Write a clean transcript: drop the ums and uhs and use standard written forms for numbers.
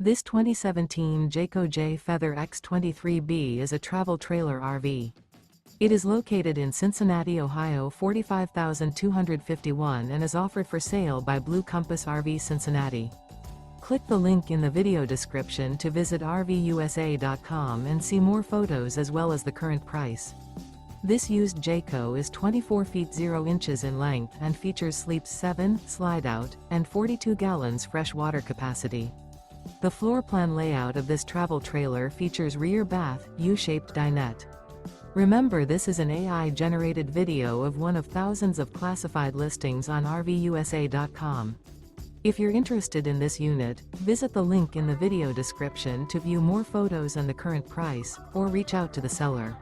This 2017 Jayco Jay Feather X23B is a travel trailer RV. It is located in Cincinnati, Ohio 45251 and is offered for sale by Blue Compass RV Cincinnati. Click the link in the video description to visit RVUSA.com and see more photos as well as the current price. This used Jayco is 24 feet 0 inches in length and features sleeps 7, Slideout, and 42 gallons fresh water capacity. The floor plan layout of this travel trailer features rear bath, U-shaped dinette. Remember, this is an AI-generated video of one of thousands of classified listings on RVUSA.com. If you're interested in this unit, visit the link in the video description to view more photos and the current price, or reach out to the seller.